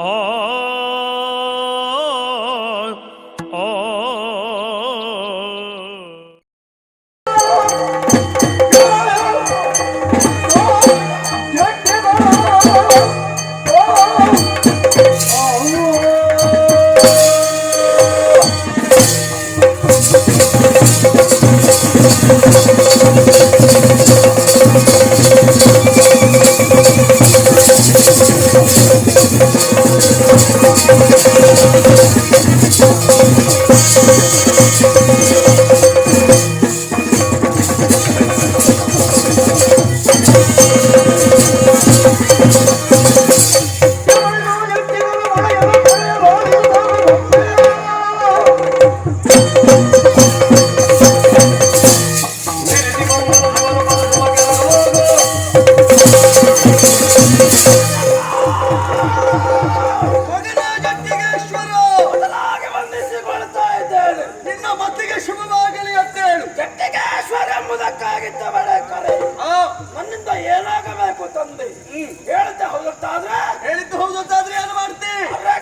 ಆ ನನ್ನಿಂದ ಏನಾಗಬೇಕು ತಂದೆ ಹೇಳಿದ್ದು ಹೌದಾದ್ರೆ ಏನು ಮಾಡ್ತಿ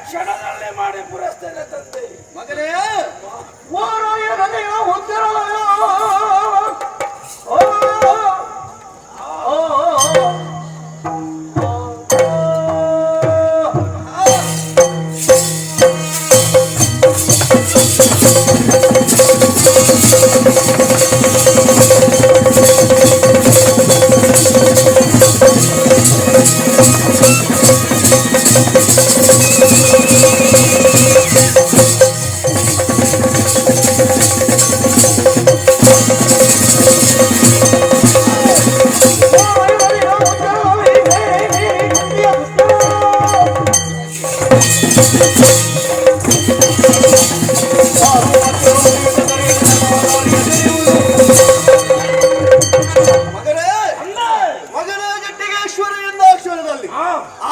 ಕ್ಷಣದಲ್ಲೇ ಮಾಡಿ ಪುರಸ್ತೇನೆ ತಂದೆ ಮಗನೇ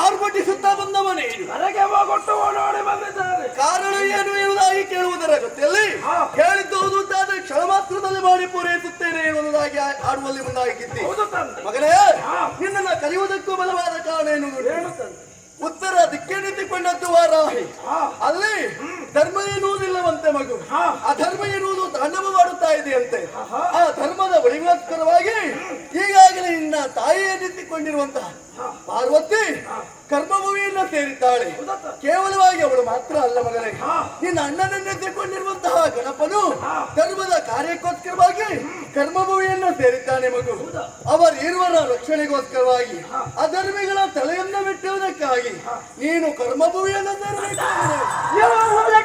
ಆರ್ಭಟಿಸುತ್ತಾ ಬಂದವನೇ ಕಾರಣ ಏನು ಎನ್ನುವುದಾಗಿ ಕೇಳುವುದರ ಜೊತೆಯಲ್ಲಿ ಹೇಳಿದ್ದು ಹೌದು ಅಂತಾದ್ರೆ ಕ್ಷಣ ಮಾತ್ರದಲ್ಲಿ ಮಾಡಿ ಪೂರೈಸುತ್ತೇನೆ ಎನ್ನುವುದಾಗಿ ಆಡುವಲ್ಲಿ ಮುಂದಾಗಿದ್ದಿ ಮಗನೇ ನಿನ್ನನ್ನು ಕರೆಯುವುದಕ್ಕೂ ಬಲವಾದ ಕಾರಣ ಎನ್ನುವುದು ಉತ್ತರ ದಿಕ್ಕೆ ನಿಂತುಕೊಂಡದ್ದು ವಾರಾಹಿ ಅಲ್ಲಿ ಧರ್ಮ ಎನ್ನುವುದಿಲ್ಲವಂತೆ ಮಗು ಅಧರ್ಮ ಎನ್ನುವುದು ತಾಂಡವ ಮಾಡುತ್ತಾ ಇದೆಯಂತೆ ಆ ಧರ್ಮದ ಬಳಿಗೋಸ್ಕರವಾಗಿ ಈಗಾಗಲೇ ನಿನ್ನ ತಾಯಿಯೇ ನಿಂತುಕೊಂಡಿರುವಂತಹ ಪಾರ್ವತಿ ಕರ್ಮಭೂಮಿಯನ್ನ ಸೇರಿದ್ದಾಳೆ. ಕೇವಲವಾಗಿ ಅವಳು ಮಾತ್ರ ಅಲ್ಲ ಮಗನೇ, ನಿನ್ನ ಅಣ್ಣನನ್ನೆತ್ತಿಕೊಂಡಿರುವಂತಹ ಗಣಪನು ಧರ್ಮದ ಕಾರ್ಯಕ್ಕೋಸ್ಕರವಾಗಿ ಕರ್ಮಭೂಮಿಯನ್ನು ಸೇರಿದ್ದಾನೆ ಮಗು. ಅವರಿರುವರ ರಕ್ಷಣೆಗೋಸ್ಕರವಾಗಿ ಅಧರ್ಮಿಗಳ ತಲೆಯನ್ನು ಬಿಟ್ಟುವುದಕ್ಕಾಗಿ ನೀನು ಕರ್ಮಭೂಮಿಯನ್ನು ಸೇರಬೇಕಾಗಿದೆ.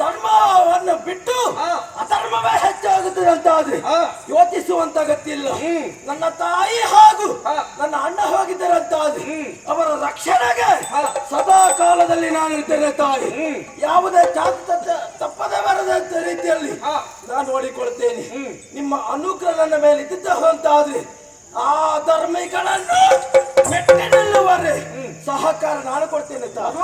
ಧರ್ಮವನ್ನು ಬಿಟ್ಟು ಅಧರ್ಮವೇ ಹೆಚ್ಚಾಗುತ್ತದೆ ಅಂತಾದ್ರೆ ಯೋಚಿಸುವಂತ ಗತಿಯಿಲ್ಲ. ನನ್ನ ತಾಯಿ ಹಾಗೂ ನನ್ನ ಅಣ್ಣ ಹೋಗಿದ್ದರಂತಾದ್ರೆ ಅವರ ರಕ್ಷಣೆಗೆ ಸದಾ ಕಾಲದಲ್ಲಿ ನಾನು ಇರ್ತೇನೆ ತಾಯಿ. ಯಾವುದೇ ತಪ್ಪದೆ ಬರದಂತ ರೀತಿಯಲ್ಲಿ ನಾನು ನೋಡಿಕೊಳ್ತೇನೆ. ನಿಮ್ಮ ಅನುಗ್ರಹ ನನ್ನ ಮೇಲೆ ಇದ್ದಿದ್ದ ಅಂತಾದ್ರೆ ಆ ಧರ್ಮಿಗಳನ್ನು ಮೆಟ್ಟಿ ನಿಲ್ಲುವರೆ ಸಹಕಾರ ನಾನು ಕೊಡ್ತೇನೆ ತಾಯಿ.